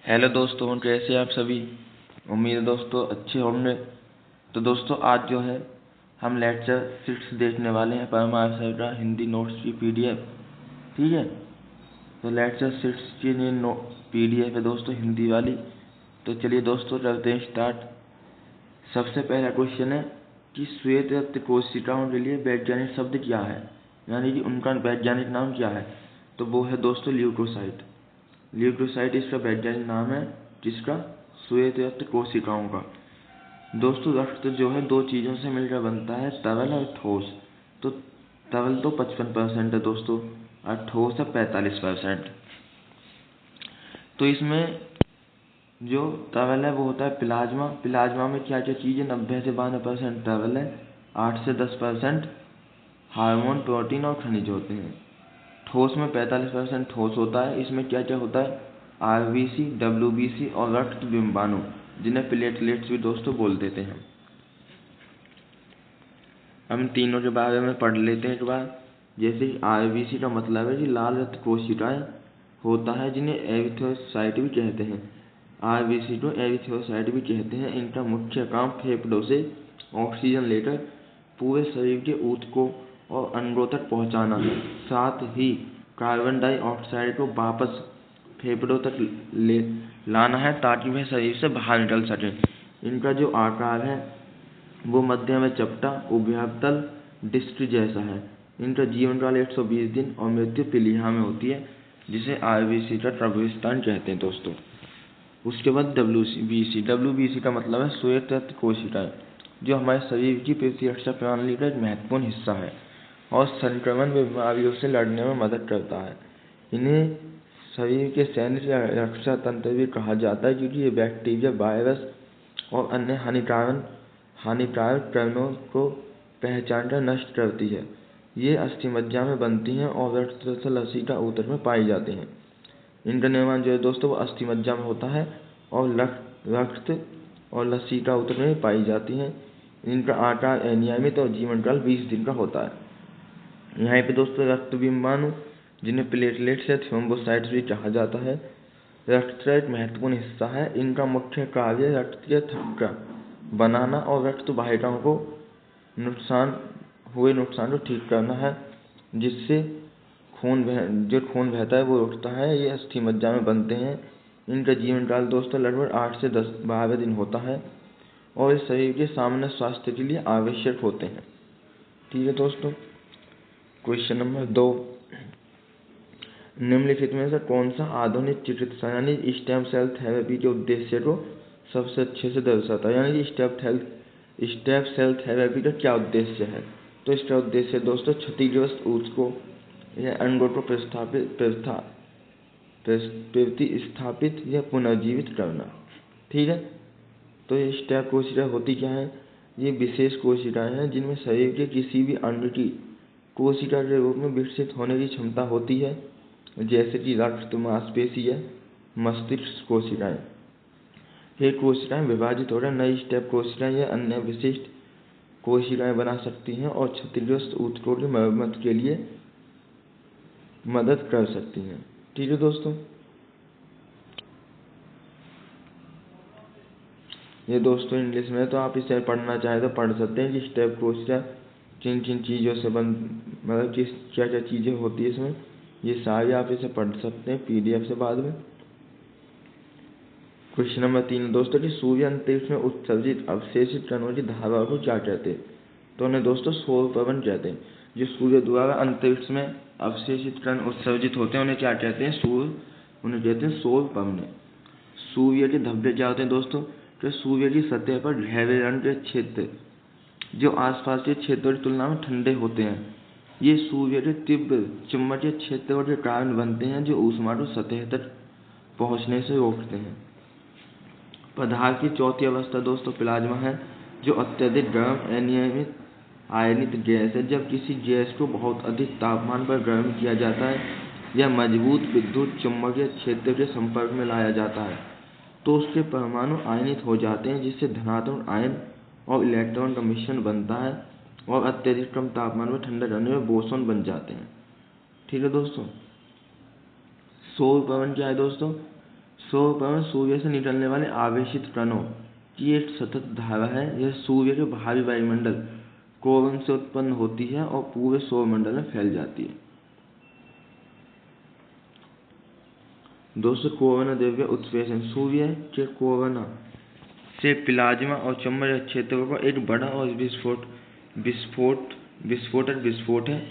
Hello दोस्तों, कैसे आप सभी। उम्मीद है दोस्तों अच्छे होंगे। तो दोस्तों आज जो है हम लेक्चर 6 देखने वाले हैं परमार सर का हिंदी नोट्स की पीडीएफ। ठीक है, तो लेक्चर 6 की ये पीडीएफ है दोस्तों हिंदी वाली। तो चलिए दोस्तों करते हैं स्टार्ट। सबसे पहला क्वेश्चन है कि श्वेत रक्त कोशिकाओं के लिए वैज्ञानिक शब्द क्या है, यानी कि उनका वैज्ञानिक नाम क्या है। तो वो है दोस्तों ल्यूकोसाइट। ल्यूकोसाइट इसका वैज्ञानिक नाम है, जिसका श्वेत रक्त कोशिकाओं का। दोस्तों रक्त जो है दो चीज़ों से मिलकर बनता है, तरल और ठोस। तो तरल तो 55% है दोस्तों और ठोस है 45%। तो इसमें जो तरल है वो होता है प्लाज्मा। प्लाज्मा में क्या क्या चीज़ें 90 से 92% तरल है, 8 से 10% हार्मोन, प्रोटीन और खनिज होते हैं। ठोस में 45% ठोस होता है। इसमें क्या क्या होता है, आरबीसी, डब्ल्यूबीसी और रक्त बिंबाणु, जिन्हें प्लेटलेट्स भी दोस्तों बोल देते हैं। हम तीनों के बारे में पढ़ लेते हैं एक बार। जैसे आरबीसी का मतलब है कि लाल रक्त कोशिकाएं होता है, जिन्हें एरिथ्रोसाइट भी कहते हैं। आरबीसी को एरिथ्रोसाइट भी कहते हैं। इनका मुख्य काम फेफड़ों से ऑक्सीजन लेकर पूरे शरीर के ऊतकों और अंगों तक पहुंचाना है, साथ ही कार्बन डाइऑक्साइड को वापस फेफड़ों तक ले लाना है ताकि वह शरीर से बाहर निकल सके। इनका जो आकार है वो मध्य में चपटा, उभयतल डिस्क जैसा है। इनका जीवन काल 120 दिन और मृत्यु पीलिया में होती है, जिसे आरबीसी का कब्रिस्तान कहते हैं दोस्तों। उसके बाद डब्ल्यूबीसी का मतलब है श्वेत रक्त कोशिकाएं, जो हमारे शरीर की प्रतिरक्षा प्रणाली का एक महत्वपूर्ण हिस्सा है और संक्रमण बीमारियों से लड़ने में मदद करता है। इन्हें शरीर के सैन्य या रक्षा तंत्र भी कहा जाता है, क्योंकि ये बैक्टीरिया, वायरस और अन्य हानिकारक कणों को पहचान कर नष्ट करती है। ये अस्थिमज्जा में बनती हैं और रक्त लसीका ऊतक में पाई जाती हैं। इनका निर्माण जो है दोस्तों वो अस्थिमज्जा में होता है और रक्त और लसीका ऊतक में पाई जाती हैं। इनका आकार अनियमित और जीवन काल 20 दिन का होता है। यहाँ पे दोस्तों रक्त बिंबाणु, जिन्हें प्लेटलेट्स या थ्रोम्बोसाइट्स भी कहा जाता है, रक्त का एक महत्वपूर्ण हिस्सा है। इनका मुख्य कार्य रक्त के थक्का बनाना और रक्त वाहिकाओं को नुकसान को ठीक करना है, जिससे खून बहता है वो रुकता है। ये अस्थिमज्जा में बनते हैं। इनका जीवन काल दोस्तों लगभग 8 से 12 दिन होता है और इस शरीर के सामान्य स्वास्थ्य के लिए आवश्यक होते हैं। ठीक है दोस्तों। क्वेश्चन नंबर 2, निम्नलिखित में से कौन सा आधुनिक चिकित्सा यानी स्टेम सेल थेरेपी के उद्देश्य को सबसे अच्छे से दर्शाता है, यानी कि स्टेम सेल थेरेपी का क्या उद्देश्य है। तो इसका उद्देश्य दोस्तों क्षतिग्रस्त ऊतकों या अंगों को प्रतिस्थापित या पुनर्जीवित करना। ठीक है, तो ये स्टेम कोशिकाएं होती क्या है, ये विशेष कोशिकाएं हैं जिनमें शरीर के किसी भी अंग की कोशिका के रूप में विकसित होने की क्षमता होती है, जैसे कि रक्त, मांसपेशी या मस्तिष्क कोशिकाएं। ये कोशिकाएं विभाजित होकर नई स्टेम कोशिकाएं या अन्य विशिष्ट कोशिकाएं बना सकती हैं और क्षतिग्रस्त ऊतकों की मरम्मत के लिए मदद कर सकती हैं। ठीक है दोस्तों, ये दोस्तों इंग्लिश में, तो आप इसे पढ़ना चाहें तो पढ़ सकते हैं कि स्टेम कोशिका किन किन चीज़ों से मतलब क्या क्या चीज़ें होती है इसमें, ये सारी आप इसे पढ़ सकते हैं पीडीएफ से बाद में। क्वेश्चन नंबर 3 दोस्तों कि सूर्य अंतरिक्ष में उत्सर्जित अवशेषित कणों की धारा को क्या कहते हैं। तो उन्हें दोस्तों सौर पवन कहते हैं। जो सूर्य द्वारा अंतरिक्ष में अवशेषित कण उत्सर्जित होते हैं उन्हें क्या कहते हैं, उन्हें कहते हैं सौर पवन। सूर्य के धब्बे क्या होते हैं दोस्तों, कि सूर्य की सतह पर गहरे रंग के क्षेत्र जो आसपास के क्षेत्रों की तुलना में ठंडे होते हैं, ये सूर्य के तीव्र चुंबकीय क्षेत्रों के कारण बनते हैं, जो ऊष्मा को सतह तक पहुंचने से रोकते हैं। पदार्थ की चौथी अवस्था दोस्तों प्लाज्मा है, जो अत्यधिक गर्म अनियमित आयनित गैस है। जब किसी गैस को बहुत अधिक तापमान पर गर्म किया जाता है या मजबूत विद्युत चुम्बकीय क्षेत्र के संपर्क में लाया जाता है, तो उसके परमाणु आयनित हो जाते हैं, जिससे धनात्मक आयन और इलेक्ट्रॉन का मिश्रण बनता है और अत्यधिक कम तापमान में ठंडा करने में बोसॉन बन जाते हैं। ठीक है दोस्तों। सौर पवन क्या है दोस्तों, सौर पर्वत सूर्य से निकलने वाले आवेशित कणों की एक सतत धारा है। यह सूर्य के भारी वायुमंडल कोवन से उत्पन्न होती है और पूरे सौरमंडल में फैल जाती है। दोस्तों, कोरोना द्रव्य उत्प्रेषण सूर्य के कोरोना से प्लाज्मा और चुंबकीय क्षेत्रों का एक बड़ा और विस्फोट है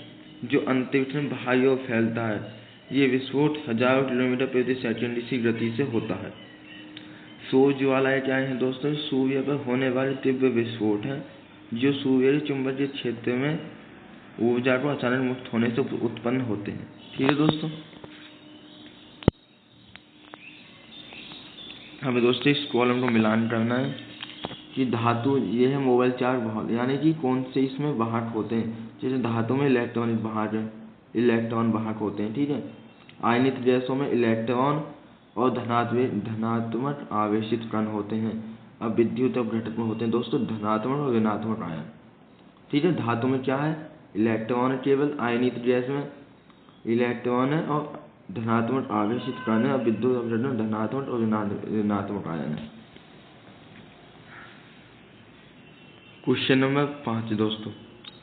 जो अंतरिक्ष में भारी और फैलता है। ये विस्फोट हजारों किलोमीटर प्रति सेकंड की गति से होता है। सौर ज्वालाएं क्या हैं दोस्तों? सूर्य पर होने वाले तीव्र विस्फोट हैं जो सूर्य के चुंबकीय क्षेत्र में ऊर्जा को अचानक मुक्त होने से उत्पन्न होते हैं। ठीक है दोस्तों, हमें दोस्तों इस कॉलम को मिलान करना है कि धातु ये है मोबाइल चार्ज वाहक, यानी कि कौन से इसमें वाहक होते हैं। जैसे धातु में इलेक्ट्रॉनिक वाहक है, इलेक्ट्रॉन वाहक होते हैं। ठीक है, आयनित गैसों में इलेक्ट्रॉन और धनात्मक आवेशित कण होते हैं। अब विद्युत अपघटक में होते हैं दोस्तों धनात्मक और ऋणात्मक आयन। ठीक है, धातु में क्या है? इलेक्ट्रॉन केवल, आयनित गैस में इलेक्ट्रॉन है और धनात्मक आवेशित कण है। अब विद्युत अपघटन में धनात्मक और ऋणात्मक आयन है। क्वेश्चन नंबर 5 दोस्तों,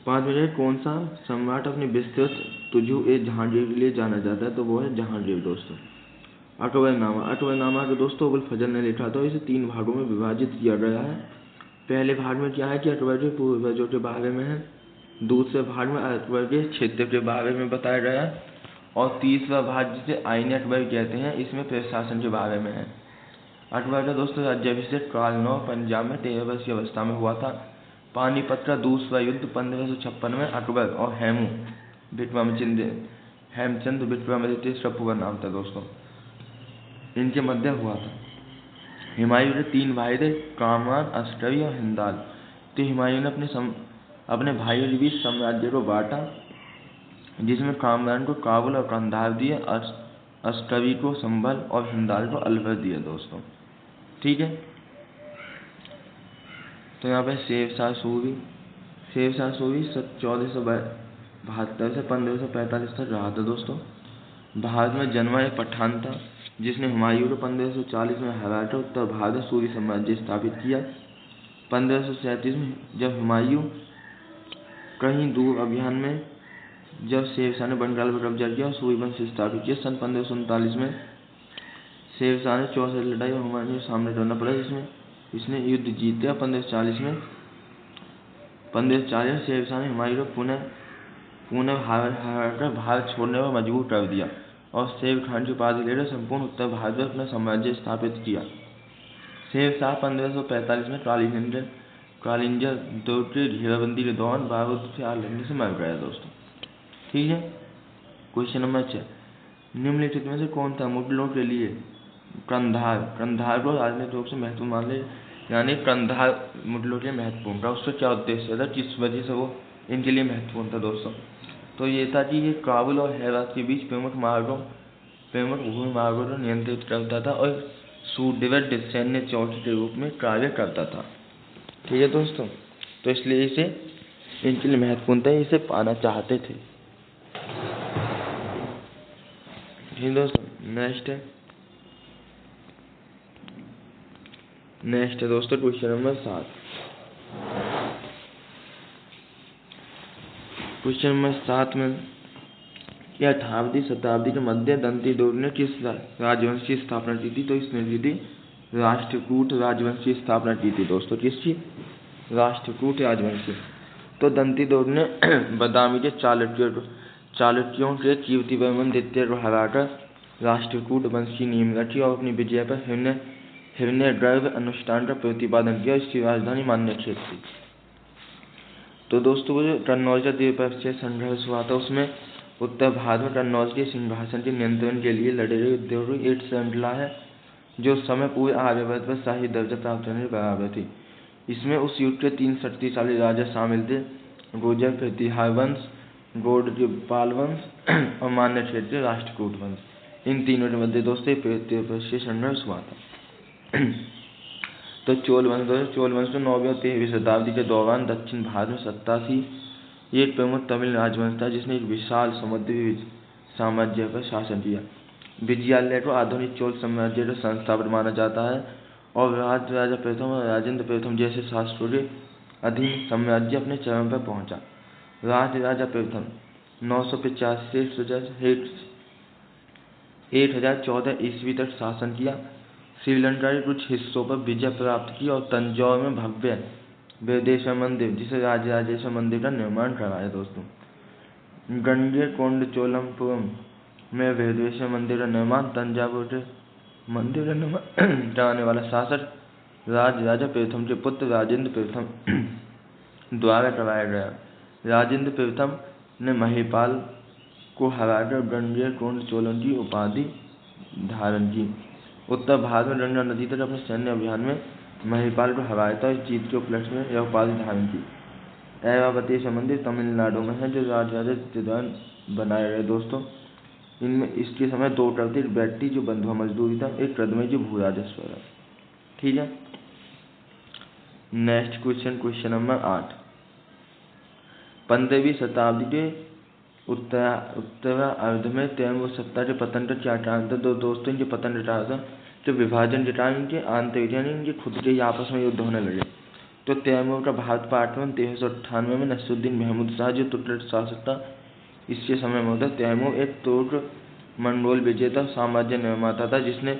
5 में कौन सा सम्राट अपनी विस्तृत तुजु-ए-जहांगीर के लिए जाना जाता है? तो वो है जहांगीर दोस्तों। अकबरनामा को दोस्तों अबुल फजल ने लिखा था। इसे 3 भागों में विभाजित किया गया है। पहले भाग में क्या है कि अकबर के पूर्वजों के बारे में है। दूसरे भाग में अकबर के क्षेत्र के बारे में बताया गया है और तीसरा भाग जिसे आईने अकबर कहते हैं, इसमें प्रशासन के बारे में है। अकबर का दोस्तों राज्याभिषेक कारनौल पंजाब में 13 वर्ष की अवस्था में हुआ था। पानीपत का दूसरा युद्ध 1556 में अकबर और हेमचंद विक्रमादित्य इसका पूरा नाम था दोस्तों, इनके मध्य हुआ था। हुमायूं के 3 भाई थे, कामरान, अस्करी और हिंदाल। तो हुमायूं ने अपने भाइयों के बीच साम्राज्य को बांटा, जिसमें कामरान को काबुल और कंधार दिया, अस्करी को संभल और हिंदाल को अलवर दिया दोस्तों। ठीक है, तो यहाँ पे शेरशाह सूरी 1472 से 1545 तक रहा था दोस्तों। भारत में जन्मा एक पठान था जिसने हुमायूं को 1540 में हराकर उत्तर भारत में सूरी साम्राज्य स्थापित किया। 1537 में जब हुमायूं कहीं दूर अभियान में जब शेरशाह ने बंगाल पर कब्जा किया और सूरी वंश स्थापित किया। सन 1539 में शेरशाह ने 64 लड़ाई और हुमायूं का सामना करना पड़ा, जिसमें इसने युद्ध जीता। 1540 में शेरशाह ने हुमायूं को पुनः हारकर भारत छोड़ने पर मजबूर कर दिया और शेर खान की उपाधि लेकर संपूर्ण उत्तर भारत में अपना साम्राज्य स्थापित किया। शेरशाह 1545 में कालिंजर दुर्ग की घेराबंदी के दौरान बारूद से आग लगने से मर गया दोस्तों। ठीक है, क्वेश्चन नंबर 6, निम्नलिखित में से कौन था मुगलों के लिए कंधार को राजनीतिक रूप से महत्वपूर्ण मान ले, यानी कंधार मुगलों के लिए महत्वपूर्ण था। उसका क्या उद्देश्य था, किस वजह से वो इनके लिए महत्वपूर्ण था दोस्तों? तो ये था कि ये काबुल और हेरात के बीच प्रमुख भूमि मार्गों को नियंत्रित करता था और सुदृढ़ सैन्य चौकी के रूप में कार्य करता था। ठीक है दोस्तों, तो इसलिए इसे इनके लिए महत्वपूर्ण था, इसे पाना चाहते थे। ठीक दोस्तों, नेक्स्ट है दोस्तों क्वेश्चन नंबर 7। क्वेश्चन नंबर 7 में 18वीं शताब्दी के मध्य दंती दुर्ग ने किस राजवंश की स्थापना की थी? तो इसने की थी राष्ट्रकूट राजवंश की स्थापना की थी दोस्तों। किसकी? राष्ट्रकूट राजवंश की। तो दंती दुर्ग ने बदामी के चालुक्यों के कीर्तिवर्मन द्वितीय को हराकर राष्ट्रकूट वंश की नींव रखी और अपनी विजय पर हिरण्यगर्भ अनुष्ठान का प्रतिपादन किया। इसकी राजधानी मान्यक्षेत्र थी। तो दोस्तों वो जो कन्नौज का द्विपक्षीय संघर्ष हुआ था, उसमें उत्तर भारत में कन्नौज के सिंहासन के नियंत्रण के लिए लड़े गए युद्धों की एक श्रृंखला है जो उस समय पूरे आर्यवर्त पर शाही दर्जा प्राप्त करने के बराबर थी। इसमें उस युग के 3 शक्तिशाली राजा शामिल थे, गुर्जर प्रतिहार वंश, गौड़पाल वंश और मान्यक्षेत्र के राष्ट्रकूट वंश। इन तीनों के मध्य दोस्तों द्विपक्षीय संघर्ष हुआ था। तो चोल वंश को 9वीं और 13वीं शताब्दी के दौरान दक्षिण भारत में सत्ता थी। ये एक प्रमुख तमिल राजवंश था जिसने एक विशाल समुद्री साम्राज्य पर शासन किया। विजयालय को आधुनिक चोल साम्राज्य का संस्थापक माना जाता है और राजा प्रथम और राजेंद्र प्रथम जैसे शासकों के अधीन साम्राज्य अपने चरम पर पहुंचा। राजा प्रथम 985 से 1014 ईस्वी तक शासन किया। श्रीलंका के कुछ हिस्सों पर विजय प्राप्त की और तंजौर में भव्य बृहदेश्वर मंदिर जिसे राजराजेश्वर मंदिर का निर्माण करवाया। दोस्तों, गंगैकोंडचोलपुरम में बृहदेश्वर मंदिर का निर्माण तंजावुर के मंदिर का निर्माण कराने वाला शासक राजा प्रथम के पुत्र राजेंद्र प्रथम द्वारा करवाया गया। राजेंद्र प्रथम ने महिपाल को हराकर गंगैकोंडचोलम की उपाधि धारण की। उत्तर भारत में गंगा नदी तक अपने सैन्य अभियान में महिपाल को हराया था। इस जीत के उपलक्ष्य में यह उपाधि धारण की। ऐरावतेश्वर मंदिर तमिलनाडु में है जो राजराजा द्वारा बनाया गया। दोस्तों, इनमें इसके समय 2 करते, एक बैट्टी जो बंधुआ मजदूरी था, एक कदमई जो भू राजस्व था। ठीक है, नेक्स्ट क्वेश्चन नंबर 8। 15वीं शताब्दी के उत्तरार्ध में तैमूर सत्ता के पतन का क्या कारण था? दोस्तों, इनके पतन का कारण था जो विभाजन के कारण इनके आंतरिक यानी इनके खुद के आपस में युद्ध होने लगे। तो तैमूर का भारत पर आक्रमण 1398 में नसरुद्दीन महमूद शाह जो तुर्क शासक था इसके समय में होता। तैमूर एक तुर्क मंगोल विजेता साम्राज्य निर्माता था जिसने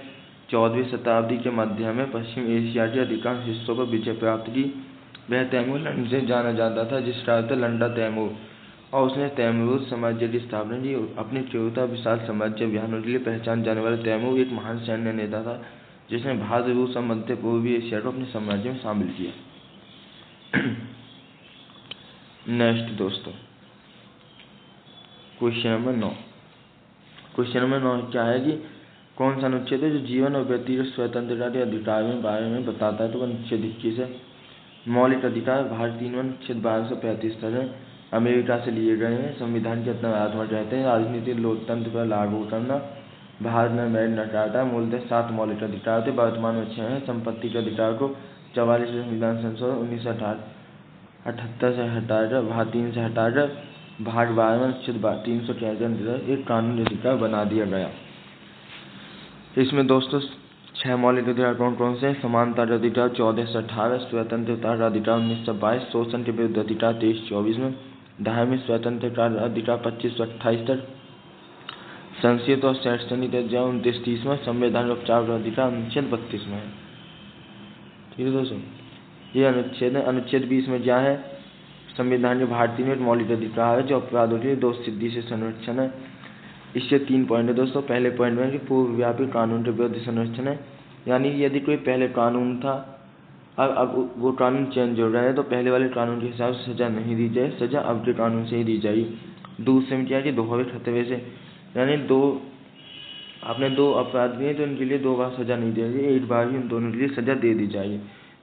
14वीं शताब्दी के मध्य में पश्चिम एशिया के अधिकांश हिस्सों पर विजय प्राप्त की। वह तैमूर लंड से जाना जाता था जिसका अर्थ लंडा तैमूर, और उसने तैमूर साम्राज्य की स्थापना की। अपनी तीव्रता विशाल साम्राज्य अभियानों के लिए पहचान जाने वाला तैमूर एक महान सैन्य नेता था जिसने भारत, रूस और मध्य पूर्वी एशिया को अपने साम्राज्य में शामिल किया। नेक्स्ट दोस्तों, क्वेश्चन नंबर 9। क्वेश्चन नंबर 9 क्या है कि कौन सा अनुच्छेद है जो जीवन और व्यक्तिगत स्वतंत्रता के अधिकार के बारे में बताता है? तो अनुच्छेद 21 है। मौलिक अधिकार भारतीय अनुच्छेद 1235 तक है, अमेरिका से लिए गए हैं। संविधान के अंतर्गत रहते हैं। राजनीतिक लोकतंत्र पर लागू करना, भारत में मैग्ना कार्टा। मूलतः 7 मौलिक अधिकार थे, वर्तमान में 6 हैं। संपत्ति के अधिकार को 44वें संविधान संशोधन 1978 से हटाकर भाग 3 से हटाकर भाग 12 में अनुच्छेद 363 एक कानूनी अधिकार बना दिया गया। इसमें दोस्तों 6 मौलिक अधिकार कौन कौन से हैं? समानता का अधिकार 14 से 18, स्वतंत्रता का अधिकार 19 से 22, शोषण के विरुद्ध अधिकार 23-24 में, धार्मिक स्वतंत्रता का अधिकार 25 से 28 तक, संसदीय और शैक्षणिक अधिकार 29-30 में, संवैधानिक उपचार का अधिकार अनुच्छेद 32 में है। ठीक है दोस्तों, ये अनुच्छेद है। अनुच्छेद 20 में क्या है? संविधान के भारतीय में एक मौलिक अधिकार है जो अपराधों के लिए 2 सिद्धि से संरक्षण है। इससे 3 पॉइंट है दोस्तों। पहले पॉइंट में कि पूर्वव्यापी कानून के विरुद्ध संरक्षण है, यानी यदि कोई पहले कानून था अब वो कानून चेंज हो रहा है तो पहले वाले कानून के हिसाब से सजा नहीं दी जाए, सजा अब के कानून से ही दी जाएगी। दूसरे में क्या है कि दोहरे खतरे से, यानी आपने 2 अपराध किए तो इनके लिए 2 बार सजा नहीं दी जाएगी, एक बार ही उन दोनों के लिए सजा दे दी जाएगी।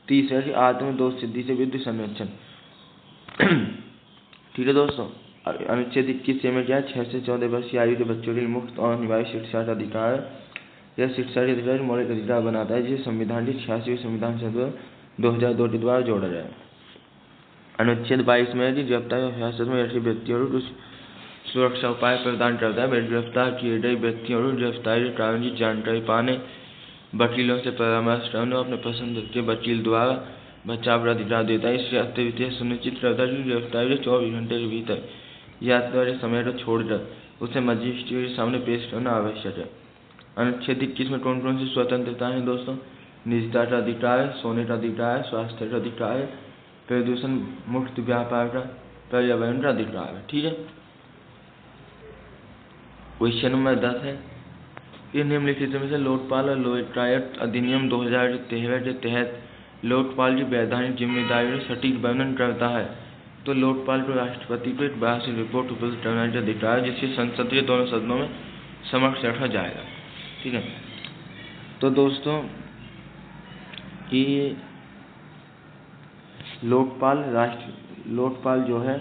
तीसरा कि आत्म 2 सिद्धि से विरुद्ध संरक्षण। ठीक है दोस्तों, अनुच्छेद 21 में क्या है? 6 से 14 वर्ष की आयु के बच्चों के लिए मुफ्त और अनिवार्य शिक्षा का अधिकार है। यह शिक्षा के अधिकार मौलिक अधिकार बनाता है जिसे संविधान की 86वें संविधान संशोधन 2002 के द्वारा जोड़ा गया है। अनुच्छेद 22 में कि गिरफ्तारी और हिरासत में ऐसे व्यक्तियों को कुछ सुरक्षा उपाय प्रदान करता है। गिरफ्तार किए गए व्यक्तियों को गिरफ्तारी के कारण की जानकारी पाने, वकीलों से परामर्श करने और अपने पसंद के वकील द्वारा बचाव का अधिकार देता है। इसके अतिरिक्त यह सुनिश्चित करता है कि गिरफ्तारी के 24 घंटे के भीतर यात्रा के समय को छोड़कर उसे मजिस्ट्रेट के सामने पेश करना आवश्यक है। अनुच्छेद 21 में कौन कौन सी स्वतंत्रता है दोस्तों? निजता का अधिकार है, सोने का अधिकार है, स्वास्थ्य का अधिकार है, प्रदूषण मुक्त व्यापार का, पर्यावरण का अधिकार है। ठीक है, क्वेश्चन नंबर 10 है कि निम्नलिखित में से लोकपाल और लोकायुक्त अधिनियम 2013 के तहत लोकपाल की वैधानिक जिम्मेदारी का सटीक वर्णन करता है। तो लोकपाल को राष्ट्रपति को एक वार्षिक रिपोर्ट उपलब्ध करने का अधिकार है जिससे संसद के दोनों सदनों में समक्ष रखा जाएगा। ठीक है, तो दोस्तों कि लोकपाल जो है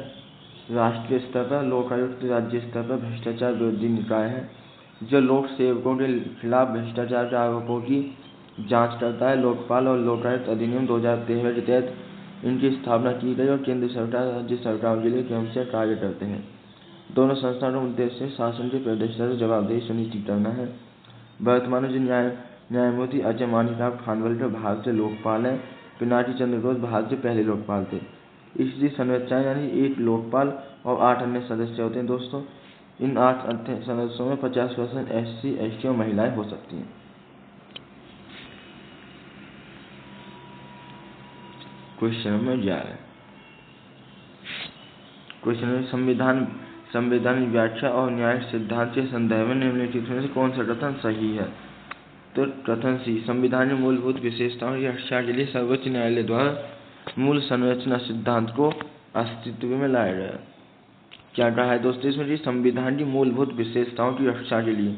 राष्ट्रीय स्तर पर, लोकायुक्त राज्य स्तर पर भ्रष्टाचार विरोधी निकाय है जो लोक सेवकों के खिलाफ भ्रष्टाचार के आरोपों की जांच करता है। लोकपाल और लोकायुक्त अधिनियम 2013 के तहत इनकी स्थापना की गई और केंद्र सरकार राज्य सरकारों के लिए क्रमशः कार्य करते हैं। दोनों संस्थानों का उद्देश्य शासन के प्रदर्शन से जवाबदेही सुनिश्चित करना है। वर्तमान में जो न्यायमूर्ति अजय माणिकराव खानविलकर भारत से लोकपाल हैं। पिनाकी चंद्र घोष भारत के पहले लोकपाल थे। इसलिए संरचना यानी एक लोकपाल और 8 अन्य सदस्य होते हैं दोस्तों। इन 8 सदस्यों में 50% SC ST और महिलाएं हो सकती हैं। Question number 11। क्वेश्चन नंबर संविधान व्याख्या और न्यायिक सिद्धांत के संदर्भ में निम्नलिखित में से कौन सा कथन सही है? तो कथन सी, संविधान में मूलभूत विशेषताओं की रक्षा के लिए सर्वोच्च न्यायालय द्वारा मूल संरचना सिद्धांत को अस्तित्व में लाया गया। क्या कहा है दोस्तों इसमें? संविधान की मूलभूत विशेषताओं की रक्षा के लिए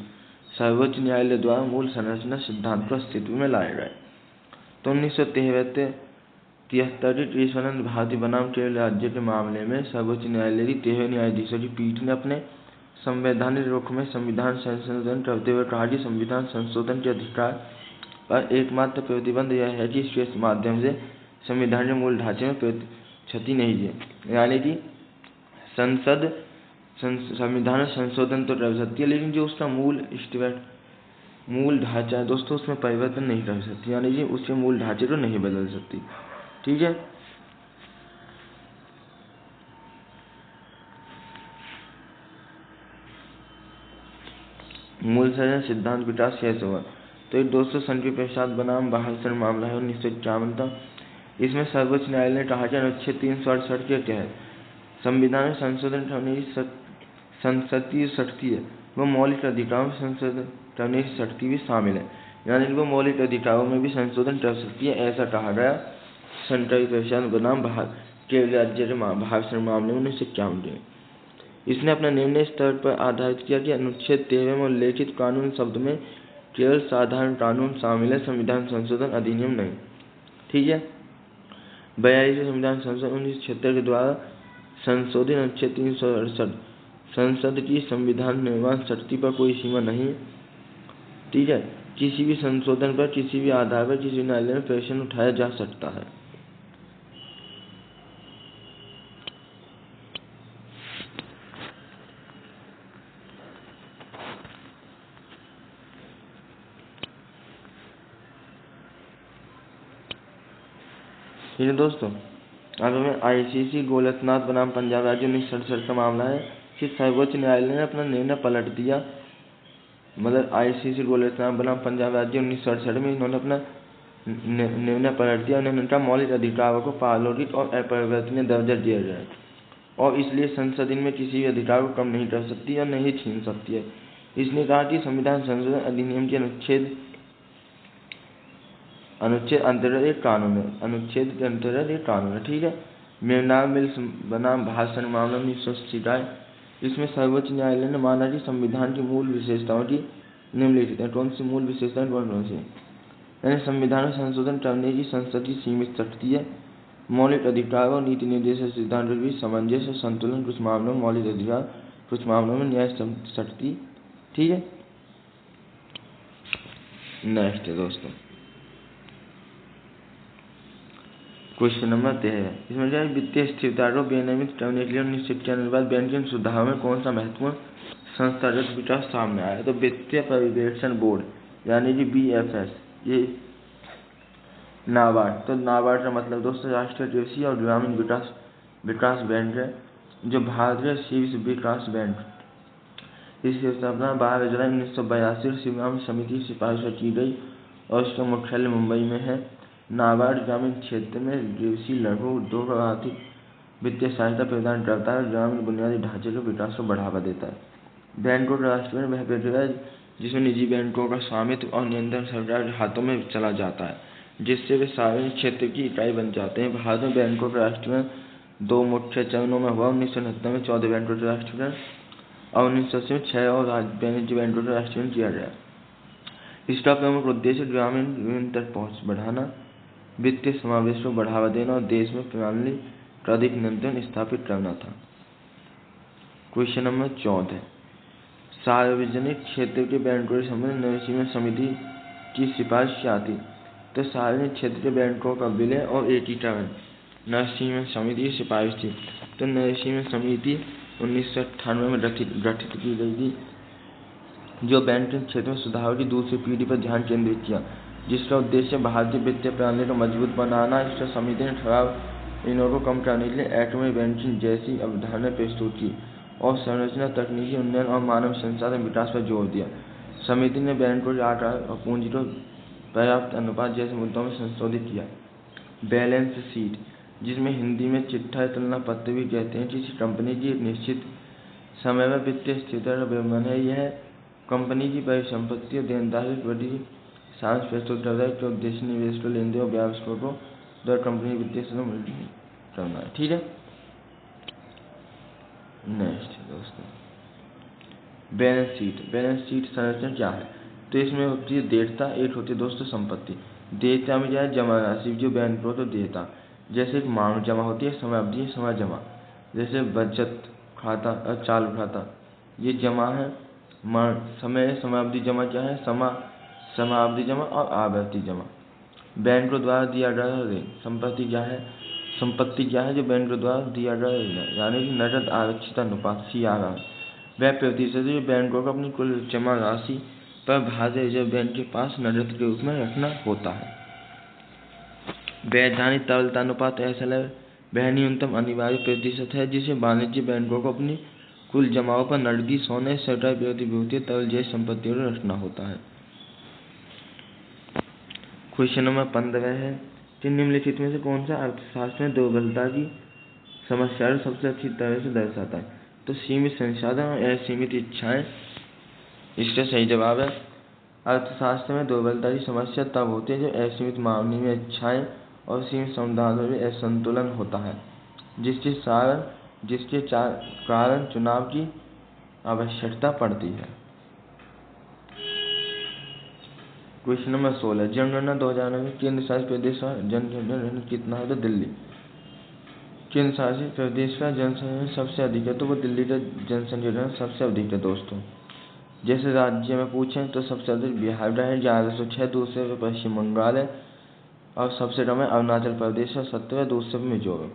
सर्वोच्च न्यायालय द्वारा मूल संरचना सिद्धांत को अस्तित्व में लाया गया। तो 1973 की स्वतंत्र भारतीय बनाम केरल राज्य के मामले में सर्वोच्च न्यायालय की 13 न्यायाधीशों की पीठ ने अपने संवैधानिक रुख में संविधान संशोधन करते हुए कहा कि संविधान संशोधन के अधिकार पर एकमात्र प्रतिबंध यह है कि इसके माध्यम से संविधान के मूल ढांचे में क्षति नहीं है। यानी कि संसद संविधान संशोधन तो कर सकती है, लेकिन जो उसका मूल ढांचा है दोस्तों उसमें परिवर्तन नहीं कर सकती, यानी कि उसके मूल ढांचे को नहीं बदल सकती। ठीक है। मूल संरचना सिद्धांत विकास कैसे हुआ? तो एक दोस्तों शंकर प्रसाद बनाम बहादुर मामला है 1951 का। इसमें सर्वोच्च न्यायालय ने कहा कि अनुच्छेद 368 के तहत संविधान में संशोधन करने की संसदीय शक्ति है, वो मौलिक अधिकारों में संशोधन करने की शक्ति भी शामिल है, यानी वो मौलिक अधिकारों में भी संशोधन कर सकती है, ऐसा कहा गया शंकर प्रसाद बनाम केरल राज्य के बहादुर मामले में 1951 के। इसने अपना निर्णय स्तर पर आधारित किया कि अनुच्छेद 13 में उल्लेखित कानून शब्द में केवल साधारण कानून शामिल है, संविधान संशोधन अधिनियम नहीं। ठीक है। 42वें संविधान संशोधन 1976 के द्वारा संशोधित अनुच्छेद 368 संसद की संविधान निर्माण शक्ति पर कोई सीमा नहीं। ठीक है। किसी भी संशोधन पर किसी भी आधार पर किसी न्यायालय में प्रश्न उठाया जा सकता है। ठीक है दोस्तों, अब हमें ICC गोलकनाथ बनाम पंजाब राज्य 1967 का मामला है कि सर्वोच्च न्यायालय ने अपना निर्णय पलट दिया। मतलब ICC गोलकनाथ बनाम पंजाब राज्य 1967 में इन्होंने अपना निर्णय पलट दिया। उन्होंने कहा मौलिक अधिकारों को पारलौकिक और अपरिवर्तनीय दर्जा दिया जाए और इसलिए संसद इनमें किसी भी अधिकार को कम नहीं कर सकती और नहीं छीन सकती है। इसने कहा कि संविधान संशोधन अधिनियम के अनुच्छेद अंतर्गत एक कानून है, अनुच्छेद के अंतर्गत एक कानून है। ठीक है। मेमनार मिल्स बनाम भारत मामला 1980 का है। इसमें सर्वोच्च न्यायालय ने माना कि संविधान की मूल विशेषताओं की निम्नलिखित है। कौन सी मूल विशेषताएं? कौन सी? यानी संविधान में संशोधन करने की संसद की सीमित शक्ति है, मौलिक अधिकार और नीति निर्देशक सिद्धांत के बीच सामंजस्य और संतुलन, कुछ मामलों में मौलिक अधिकार, कुछ मामलों में न्याय शक्ति। ठीक है। नेक्स्ट है दोस्तों क्वेश्चन नंबर 13। इसमें क्या है? वित्तीय स्थिरता को विनियमित करने के लिए 1991 के बाद बैंकिंग सुधार में कौन सा महत्वपूर्ण संस्थागत विकास सामने आया? तो वित्तीय पर्यवेक्षण बोर्ड यानी कि BFS, ये नाबार्ड। तो नाबार्ड का मतलब दोस्तों राष्ट्रीय कृषि और ग्रामीण विकास बैंक है, जो भारतीय शीर्ष विकास बैंक। इसकी स्थापना 12 जुलाई 1982 शिवगाम समिति की सिफारिश से की गई और इसका मुख्यालय मुंबई में है। नाबार्ड ग्रामीण क्षेत्र में कृषि, लघु उद्योग और आर्थिक वित्तीय सहायता प्रदान करता है, ग्रामीण बुनियादी ढांचे के विकास को बढ़ावा देता है। बैंकों के राष्ट्र में वह प्रक्रिया जिसमें निजी बैंकों का स्वामित्व और नियंत्रण सरकार के हाथों में चला जाता है, जिससे वे सार्वजनिक क्षेत्र की इकाई बन जाते हैं। भारत में बैंकों के राष्ट्र में 2 मुख्य चरणों में हुआ। 1969 में 14 बैंकों के राष्ट्रीयकरण और 1980 में 6 और वाणिज्य बैंकों के राष्ट्रीयकरण किया गया। इसका प्रमुख उद्देश्य ग्रामीण तक पहुंच बढ़ाना, वित्तीय समावेश को बढ़ावा देना और देश में प्रणाली का अधिक नियंत्रण स्थापित करना था। Question number 14। सार्वजनिक क्षेत्र के बैंकों के संबंध नवसीमा समिति की सिफारिश क्या थी? तो सार्वजनिक क्षेत्र के बैंकों का विलय और एकीकरण नवसीमा समिति की सिफारिश थी। तो नवसीमा समिति 1998 में गठित की गई थी। जो बैंकिंग क्षेत्र में सुधार की दूसरी पीढ़ी पर ध्यान केंद्रित किया, जिसका उद्देश्य भारतीय वित्तीय प्रणाली को मजबूत बनाना। इस समिति ने खराब इनों को कम करने के लिए एटॉमिक बैंकिंग जैसी अवधारणा प्रस्तुत की और संरचना, तकनीकी उन्नयन और मानव संसाधन विकास पर जोर दिया। समिति ने बैंकों के आकार और पूंजी को पर्याप्त अनुपात जैसे मुद्दों में संशोधित किया। बैलेंस शीट, जिसमें हिंदी में चिट्ठा तुलना पत्र भी कहते हैं, किसी कंपनी की एक निश्चित समय में वित्तीय स्थिति का विवरण है। यह कंपनी की परिसंपत्ति और देनदारी की बड़ी सारांश प्रस्तुत करता है, के उद्देश्य निवेश को, लेन देन और व्यावसायिकों को द्वारा कंपनी वित्तीय स्थिति करना है। ठीक है, नेक्स्ट दोस्तों, बैलेंस शीट। बैलेंस शीट संरचना क्या है? तो इसमें होती है देयता, एक होती है दोस्तों संपत्ति। देयता में क्या है? जमा राशि जो बैंकों को देता, जैसे एक मांग जमा होती है, समय अवधि समय जमा, जैसे बचत खाता और चालू खाता, ये जमा है। समय अवधि जमा क्या है? समावधि जमा और आवर्ती जमा। बैंकों द्वारा दिया गया ऋण। संपत्ति क्या है? संपत्ति क्या है? जो बैंकों द्वारा दिया गया ऋण, यानी कि नकद आरक्षित अनुपात CRR। वह प्रतिशत है जो बैंकों को अपनी कुल जमा राशि पर भारतीय रिजर्व बैंक के पास नकद के रूप में रखना होता है। वैधानिक तरलता अनुपात SLR वह न्यूनतम अनिवार्य प्रतिशत है जिसे वाणिज्य बैंकों को अपनी कुल जमाओं पर नकदी, सोने, सरकारी प्रतिभूतियां, तरल जैसी संपत्तियों को रखना होता है। क्वेश्चन नंबर 15 है कि निम्नलिखित में से कौन सा अर्थशास्त्र में दुर्बलता की समस्या को सबसे अच्छी तरह से दर्शाता है? तो सीमित संसाधन और असीमित इच्छाएं इसका सही जवाब है। अर्थशास्त्र में दुर्बलता की समस्या तब होती है जब असीमित मांग में इच्छाएं और सीमित संसाधनों में असंतुलन होता है, जिसके कारण चुनाव की आवश्यकता पड़ती है। क्वेश्चन नंबर 16, जनगणना 2009 में केंद्र शासित प्रदेश का जनसंख्या कितना है? तो दिल्ली। केंद्र शासित प्रदेश का जनसंख्या सबसे अधिक है तो वो दिल्ली का जनसंख्या सबसे अधिक है दोस्तों। जैसे राज्य में पूछें तो सबसे अधिक बिहार का है 1106, दूसरे पे पश्चिम बंगाल है और सबसे कम है अरुणाचल प्रदेश है 17, दूसरे पे मिजोरम।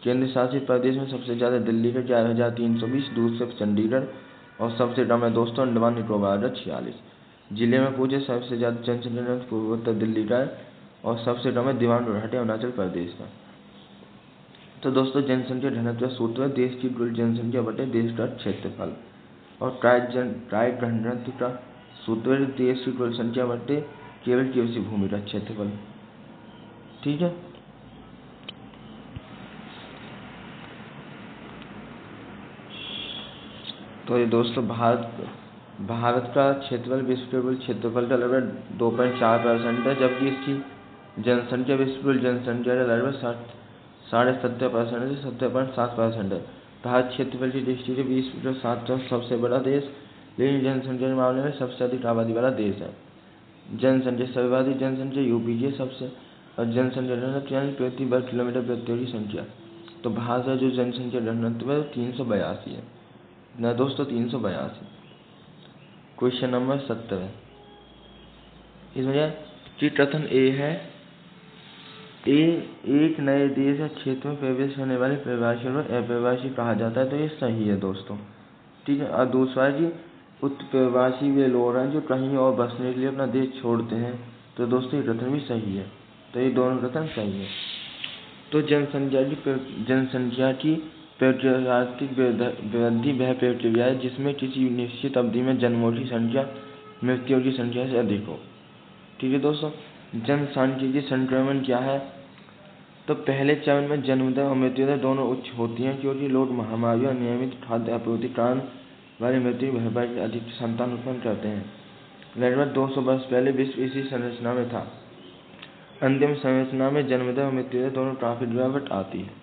केंद्र शासित प्रदेश में सबसे ज़्यादा दिल्ली का 11,320, दूसरे पे चंडीगढ़ और सबसे कम है दोस्तों अंडमान निकोबार का 46। जिले में पूछे सबसे ज़्यादा जनसंख्या पूर्वोत्तर दिल्ली का है और सबसे कम है दीवान घाटी अरुणाचल प्रदेश का। तो दोस्तों जनसंख्या घनत्व सूत्र है देश की कुल जनसंख्या बटे देश का क्षेत्रफल, और ट्राई घनत्व का सूत्र है देश की कुल संख्या बटे केवल कृषि भूमि का क्षेत्रफल। ठीक है, तो ये दोस्तों भारत का क्षेत्रफल विश्व के कुल क्षेत्रफल का लगभग 2.4% है, जबकि इसकी जनसंख्या विश्व कुल जनसंख्या का लगभग 70.5% से 70.7% है। भारत क्षेत्रफल की दृष्टि से विश्व का 7वां सबसे बड़ा देश, लेकिन जनसंख्या के मामले में सबसे अधिक आबादी वाला देश है। जनसंख्या सर्वाधिक जनसंख्या यूपी की सबसे, और जनसंख्या घनत्व यानी प्रति वर्ग किलोमीटर प्रति की संख्या, तो भारत का जो जनसंख्या घनत्व है 382 है ना दोस्तों, 382। क्वेश्चन नंबर 17, इसमें कि कथन ए है, एक नए देश या क्षेत्र में प्रवेश करने वाले प्रवासियों को अप्रवासी कहा जाता है, तो ये सही है दोस्तों। ठीक है, और दूसरा कि उत्प्रवासी वे लोग हैं जो कहीं और बसने के लिए अपना देश छोड़ते हैं, तो दोस्तों ये कथन भी सही है। तो ये दोनों कथन सही है। तो जनसंख्या की प्राकृतिक वृद्धि वह प्रक्रिया है जिसमें किसी निश्चित अवधि में जन्मों की संख्या मृत्युओं की संख्या से अधिक हो। ठीक है दोस्तों, जनसांख्यिकी संक्रमण क्या है? तो पहले चरण में जन्म दर और मृत्यु दर दोनों उच्च होती हैं, क्योंकि लोग महामारी और नियमित खाद्य आपूर्ति कारण वाली मृत्यु भरपाई की अधिक संतान उत्पन्न करते हैं। लगभग 200 वर्ष पहले विश्व इसी संरचना में था। अंतिम संरचना में जन्म दर और मृत्यु दर दोनों काफी गिरावट आती है।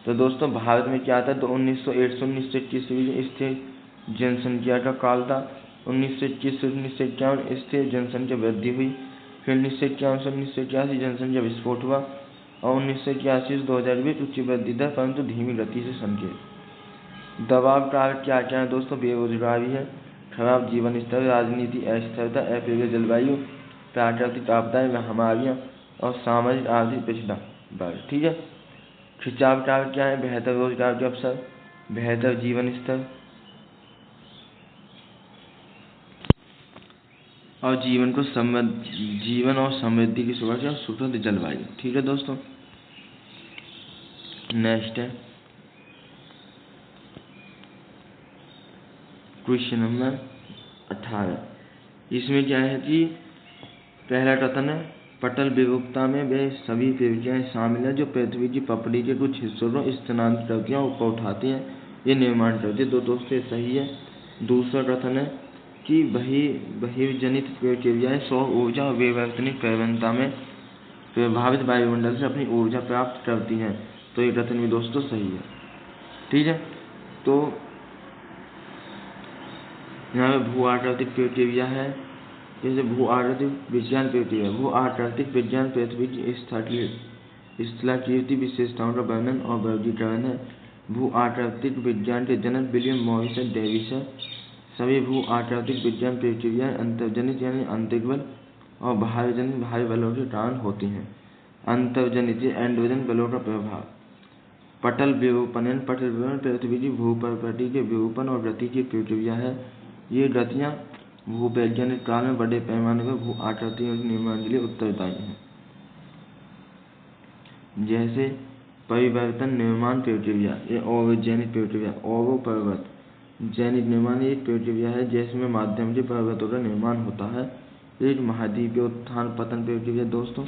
तो दोस्तों भारत में क्या था? तो 1921 में स्थिर जनसंख्या का काल था। 1921 से 1951 स्थिर जनसंख्या वृद्धि हुई, फिर 1951 से 1981 जनसंख्या विस्फोट हुआ और 1981 से 2020 उच्च वृद्धि दर परंतु धीमी गति से संकेत। दबाव कारक क्या क्या है दोस्तों? बेरोजगारी है, खराब जीवन स्तर, राजनीति अस्थिरता, अप्रिय जलवायु, प्राकृतिक आपदाएं, महामारियां और सामाजिक आर्थिक पिछड़ा वर्ग। ठीक है, खिंचाव कारक क्या है? बेहतर रोजगार के अवसर, बेहतर जीवन स्तर, और जीवन और समृद्धि की सुरक्षा और शुद्ध जलवायु। ठीक है दोस्तों, नेक्स्ट है क्वेश्चन नंबर 18। इसमें क्या है कि पहला कथन है, पटल विविधता में वे सभी प्रक्रियाएं शामिल हैं जो पृथ्वी की पपड़ी के कुछ हिस्सों को स्थानांतरित करती हैं और ऊपर उठाती हैं, ये निर्माण करती है। दोस्तों ये सही है। दूसरा कथन है कि बहिर्जनित प्रक्रियाएं सौर ऊर्जा और विवर्तनिक प्रवणता में प्रभावित वायुमंडल से अपनी ऊर्जा प्राप्त करती हैं, तो ये कथन भी दोस्तों सही है। ठीक है, तो यहाँ पे भू आकृतिक प्रक्रिया है, जैसे भू आकृतिक विज्ञान प्रक्रिया। भू आकृतिक विज्ञान पृथ्वी की स्थलाकृति विशेषताओं का वर्णन और वर्गीकरण है। भू आकृतिक विज्ञान के जनक विलियम मॉरिस डेविस है। सभी भू आकृतिक विज्ञान प्रक्रियाएं अंतर्जनित यानी आंतरिक बल और बाह्यजनित बाह्य बलों के कारण होती हैं। अंतर्जनित एंडोजन बलों का प्रभाव। पटल विरूपण पृथ्वी की भूप्रकृति के विरूपण और गति की प्रक्रिया है। ये गतियाँ भूवैज्ञानिक काल में बड़े पैमाने पर भू आकृतियों के निर्माण के लिए उत्तरदायी हैं। जैसे परिवर्तन निर्माण प्रक्रिया, ये ओवोजेनिक प्रक्रिया। ओवो पर्वत जैनिक निर्माण एक प्रक्रिया है जिसमें माध्यम से पर्वतों का निर्माण होता है। एक महाद्वीपीय उत्थान पतन प्रक्रिया दोस्तों।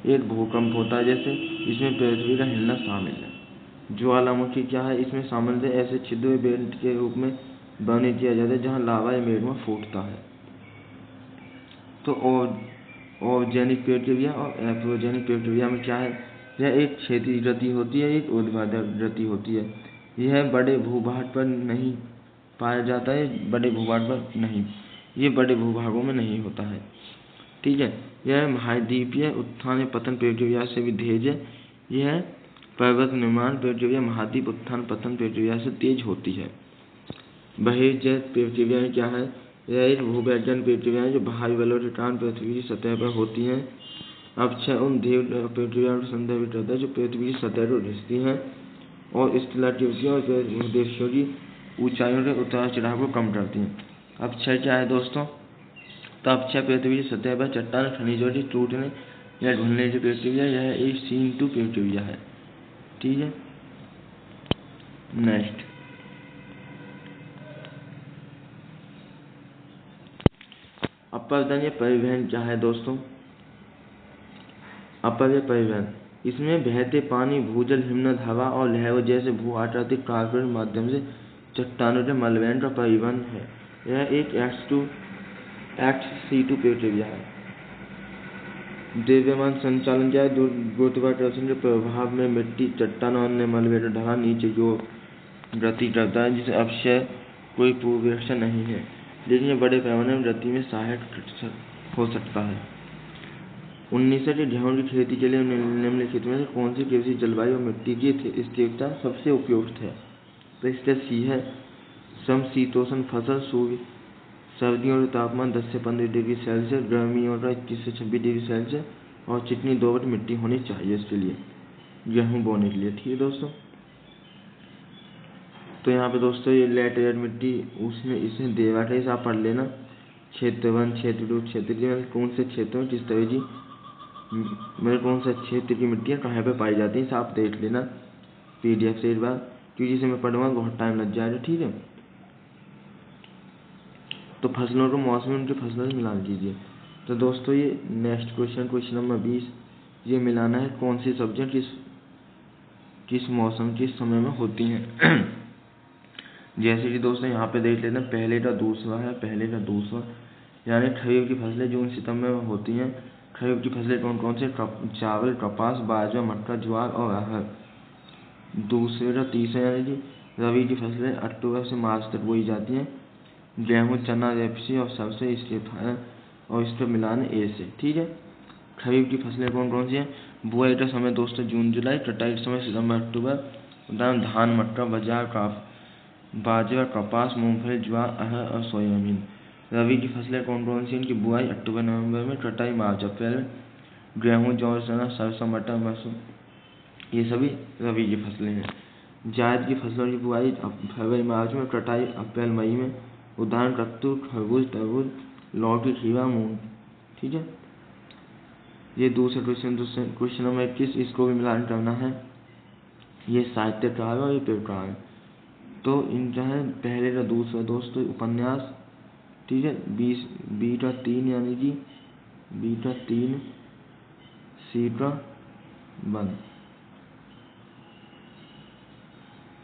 एक भूकंप होता है जैसे, इसमें पृथ्वी का हिलना शामिल है। ज्वालामुखी क्या है, इसमें सामान्यतः ऐसे छिद्र बेल्ट के रूप में वर्णित किया जाता है जहाँ लावा या मैग्मा फूटता है। तो ओवोजेनिक प्रक्रिया और एपोजेनिक प्रक्रिया में क्या है, यह एक क्षैतिज गति होती है, एक ऊर्ध्वाधर गति होती है। यह बड़े भूभाग पर नहीं पाया जाता है, बड़े भूभाग पर नहीं, ये बड़े भूभागों में नहीं होता है। ठीक है, यह महाद्वीपीय उत्थान पतन प्रक्रिया से भी तेज है। यह पर्वत निर्माण प्रक्रिया महाद्वीप उत्थान पतन प्रक्रिया से तेज होती है। बहिर्जनित प्रक्रिया क्या है, यह एक भूवैज्ञानिक प्रक्रिया है जो बाहरी बलों के कारण पृथ्वी की सतह पर होती है। अक्षय उन ध्रुव प्रक्रियाओं को संदर्भित करता है जो पृथ्वी की सतह को घिसती हैं और स्थलाकृतियों और देशों की ऊंचाइयों के उतार चढ़ाव को कम करती हैं। अक्षय क्या है दोस्तों, तो अक्षय पृथ्वी की सतह पर चट्टान खनिजों की टूटने या घुलने की प्रक्रिया, यह एक सीन टू प्रक्रिया है। ठीक है, नेक्स्ट अपरदनीय परिवहन क्या है दोस्तों। अपव्यय परिवहन, इसमें बहते पानी, भूजल, हिमनद, हवा और लहरों जैसे भू आकृतिक कारकों के माध्यम से चट्टानों के मलबे का परिवहन है। यह एक XC2 प्रक्रिया है। द्रव्यमान संचालन क्या है, गुरुत्वाकर्षण के प्रभाव में मिट्टी, चट्टान और अन्य मलबे का ढलान नीचे की ओर गति करता है, जिसे अपक्षय कोई पूर्वापेक्षा नहीं है, लेकिन यह बड़े पैमाने में गति में सहायक हो सकता है। 1900 के गेहूं की खेती के लिए निम्नलिखित में से कौन सी कृषि जलवायु और मिट्टी की स्थिरता सबसे उपयुक्त है, तो इसका सी है समशीतोष्ण फसल। सर्दियों का तापमान 10 से 15 डिग्री सेल्सियस, गर्मियों का 21 से 26 डिग्री सेल्सियस और चिकनी दोमट मिट्टी होनी चाहिए इसके लिए, गेहूं बोने के लिए। ठीक है दोस्तों, तो यहाँ पे दोस्तों ये लैटेराइट मिट्टी, उसमें इसे देवा का हिसाब पढ़ लेना। क्षेत्र 1, क्षेत्र 2, क्षेत्र 3, कौन से क्षेत्र में किस तरह की कौन सा क्षेत्र की मिट्टियाँ कहाँ पे पाई जाती हैं, आप देख लेना PDF से एक बार, क्योंकि इसे मैं पढ़ूंगा बहुत टाइम लग जाएगा। ठीक है, तो फसलों को मौसम में उनकी फसलों से मिलान कीजिए। तो दोस्तों ये नेक्स्ट क्वेश्चन नंबर 20, ये मिलाना है कौन सी सब्जियां किस मौसम किस समय में होती हैं। जैसे कि दोस्तों यहाँ पे देख लेना, पहले का दूसरा यानी खरीफ की फसलें जून सितंबर में होती हैं। खरीफ की फसलें कौन कौन से, चावल, कपास, बाजरा, मक्का, ज्वार और अरहर। दूसरे का तीसरा यानी कि रबी की फसलें अक्टूबर से मार्च तक बोई जाती हैं। गेहूँ, चना, रेपसी और सरसों, इसके और इसका मिलान ए से। ठीक है, खरीफ की फसलें कौन कौन सी हैं, बुआई का समय दोस्तों जून जुलाई, कटाई का समय सितंबर अक्टूबर। उदाहरण धान, मक्का, बाजरा, कपास, मूंगफली, ज्वार, अरहर और सोयाबीन। रबी की फसलें कौन कौन सी, इनकी बुआई अक्टूबर नवंबर में, कटाई मार्च अप्रैल में। गेहूँ, जौ, चना, सरसों, मटर, मसूर, ये सभी रबी की फसलें हैं। जायद की फसलों की बुआई फरवरी मार्च में, कटाई अप्रैल मई में। उदाहरण कद्दू, खरबूज, तरबूज, लौकी, खीरा, मूंग। ठीक है, ये दूसरा क्वेश्चन नंबर 21, इसको भी मिलान करना है। ये साहित्य काल और ये पेपर। तो इनका है पहले का दूसरा दोस्तों उपन्यास। ठीक है, बीटा 3 यानी कि बीटा 3 सीटा 1।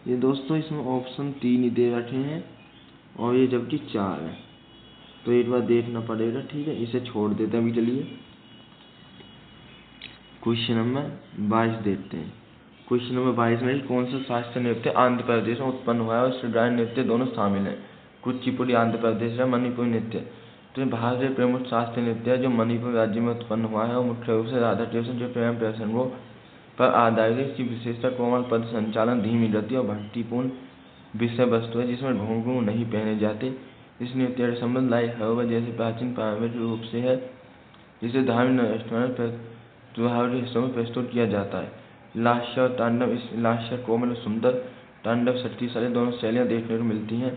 ये दोस्तों इसमें ऑप्शन 3 ही दे रखे हैं और ये जबकि 4 है, तो एक बार देखना पड़ेगा। ठीक है, इसे छोड़ देते हैं अभी। चलिए क्वेश्चन नंबर 22 देखते हैं। क्वेश्चन नंबर 22 में कौन सा शास्त्रीय नृत्य आंध्र प्रदेश में उत्पन्न हुआ है और श्रीगान नृत्य दोनों शामिल है। कुचिपुड़ी आंध्र प्रदेश है, मणिपुरी नृत्य। तो भारत के प्रमुख शास्त्रीय नृत्य है जो मणिपुर राज्य में उत्पन्न हुआ है और मुख्य रूप से राधा कृष्ण जो प्रेम प्रसंगों पर आधारित है। इसकी विशेषता कोमल पद संचालन, धीमी गति और भक्तिपूर्ण विषय वस्तु है जिसमें घुंघरू नहीं पहने जाते। इस नृत्य का संबंध लाई हरोबा जैसे प्राचीन पारंपरिक रूप से है जिसे धार्मिक अनुष्ठान त्योहार के हिस्सों में प्रस्तुत किया जाता है। लास्य और तांडव, इस लास्य कोमल और सुंदर, तांडव शक्तिशाली दोनों शैलियाँ देखने को मिलती हैं,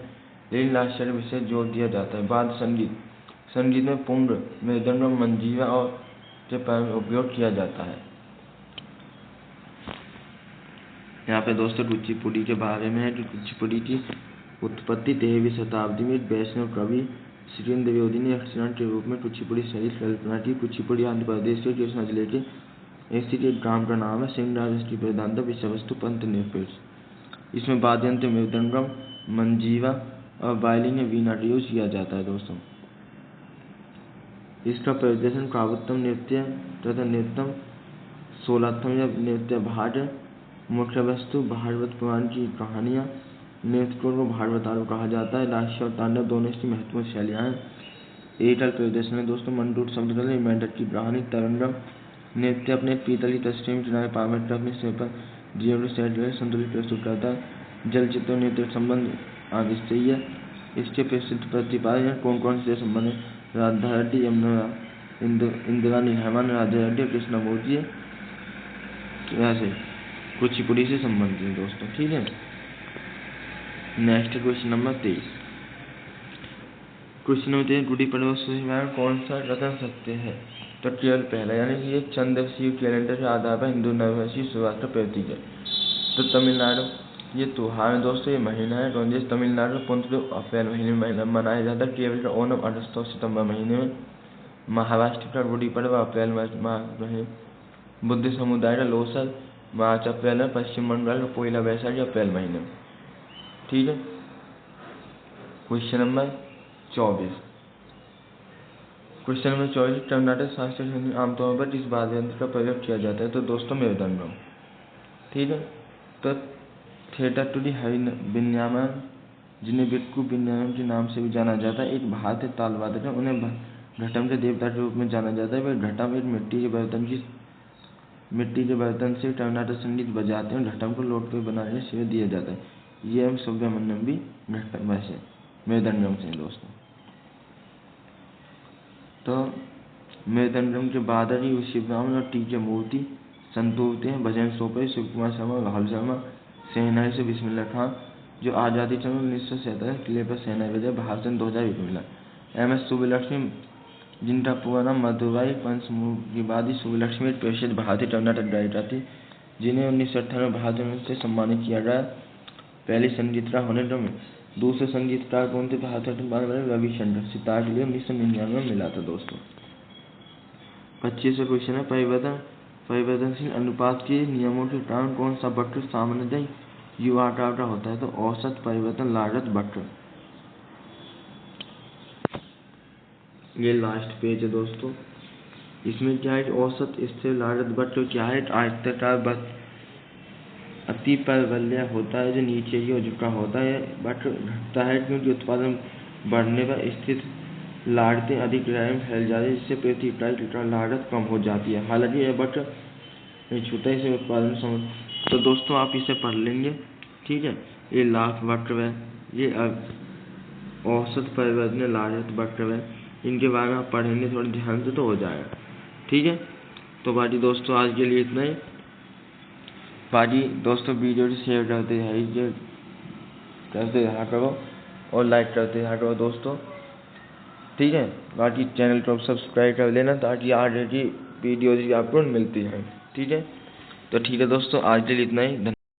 लेकिन लास्य पर विशेष जोर दिया जाता है। वाद्य संगीत, संगीत में पुंड, मृदंगम, मंजीरा और के उपयोग किया जाता है। यहाँ पे दोस्तों कुचिपुड़ी के बारे में है कि कुचिपुड़ी की उत्पत्ति 13वीं शताब्दी में एक वैष्णव कवि श्रीन द्विवेदी ने यक्षगान के रूप में कुचिपुड़ी शैली की कल्पना की। कुचिपुड़ी आंध्र प्रदेश के कृष्णा जिले के स्थित एक ग्राम का नाम है। सिंहराज इसकी प्रधानता विषय वस्तु पंथ निरपेक्ष। इसमें वाद्य यंत्र मृदंगम, मंजीरा और वायलिन या वीणा का यूज किया जाता है दोस्तों। इसका प्रदर्शन कावत्तम नृत्य तथा नृत्यम, सोलाथम या नृत्य भाट। मुख्य वस्तु भागवत पुराण की कहानियाँ। नृत्यों को भागवतारों कहा जाता है। लास्य और तांडव दोनों इसकी महत्वपूर्ण शैलियाँ हैं। एकल प्रदर्शन है दोस्तों मंडूट शब्द मेंढक की कहानी। तरंगम नृत्य अपने पीतल की तस्वीर किनारे पावट अपने सिर पर जीवन सैट संतुलित प्रस्तुत करता है। जल चित्र नृत्य संबंध आगे से ही है। इसके प्रसिद्ध प्रतिपादन कौन कौन से संबंध है? राधा रेड्डी, यमुना, इंदिरानी हेमान, राधा रेड्डी, कृष्णमूर्ति ऐसे कुचिपुड़ी से संबंधित है दोस्तों। ठीक है, next question number 23। Question number 23, Gudi Padwa में कौन सा रतन सत्य है? तो केवल पहला, यानी कि ये चंद्र दिवसीय कैलेंडर के आधार पर हिंदू नववर्ष की शुरुआत का प्रतीक है। तो तमिलनाडु ये त्योहार है दोस्तों, ये महीना है कौन जैसे तमिलनाडु पुंत्र अप्रैल महीने में मनाया जाता है। केरल का ओणम अगस्त और सितंबर महीने में। महाराष्ट्र का गुड़ी पड़वा अप्रैल महीने। बुद्ध समुदाय का लोसर मार्च अप्रैल में। पश्चिम बंगाल का पोइला बैसाखी अप्रैल महीने में। ठीक है, question number 24। Question number 24, Karnataka शास्त्रीय संगीत आमतौर पर किस वाद्य यंत्र का प्रयोग किया जाता है? तो दोस्तों मृदंगम। ठीक है, तो थेटाटुडी हरिविन्यामन जिन्हें बिक्कू विन्यामन के नाम से भी जाना जाता है, एक भारतीय ताल वादक है। उन्हें घटम के देवता के रूप में जाना जाता है। वह घटम एक मिट्टी के बर्तन से कर्नाटक संगीत बजाते हैं। घटम को लोकप्रिय बनाने का श्रेय दिया जाता है। ये एम सुब्रमण्यम भी घटम से मृदंगम से दोस्तों। तो मृदंगम के बाद ही शिव ब्राह्मण और टी के मूर्ति संतूरते हैं। भजन सोपे शिव कुमार शर्मा, राहुल शर्मा, शहनाई से बिस्मिल्लाह खां जो आज़ादी चंद्र 1947 किले पर शहनाई बजाए। भाषण 2001 मिला। MS सुब्बलक्ष्मी जिनका पूरा नाम मधुबाई पंचमुखीवादी सुब्बलक्ष्मी एक प्रसिद्ध भारतीय कर्नाटक गायिका थी जिन्हें 1998 भारत रत्न से सम्मानित किया गया। पहली संगीतकार होने में दूसरे संगीतकार कौन थे? भारत रत्न पाने वाले रविशंकर सितार के लिए 1999 में मिला था दोस्तों। 25वां क्वेश्चन है, परिवर्तनशील अनुपात के नियमों के कारण कौन सा वक्र सामान्यतः यू आकार का होता है? तो औसत परिवर्तन लागत वक्र। ये लास्ट पेज है दोस्तों। इसमें क्या है, औसत स्थिर लागत वक्र क्या है? आयताकार वक्र अति परवलय होता है जो नीचे की ओर झुका होता है। वक्र घटता है क्योंकि उत्पादन बढ़ने पर स्थित लागतें अधिक गहराई में फैल जाती है जिससे प्रति इकाई की लागत कम हो जाती है। हालांकि यह वक्र नहीं छूता इसे उत्पादन समझ। तो दोस्तों आप इसे पढ़ लेंगे। ठीक है, ये लाभ वक्र है, ये औसत परिवर्तनीय लागत वक्र है। इनके बारे में आप पढ़ेंगे थोड़ा ध्यान से तो हो जाएगा। ठीक है, तो बाकी दोस्तों आज के लिए इतना ही। बाकी दोस्तों वीडियो को शेयर करते रहा करो और लाइक करते रहा करो दोस्तों। ठीक है। बाकी चैनल को सब्सक्राइब कर लेना ताकि आगे की वीडियोज़ भी आपको मिलती हैं। ठीक है, तो ठीक है दोस्तों, आज के लिए इतना ही।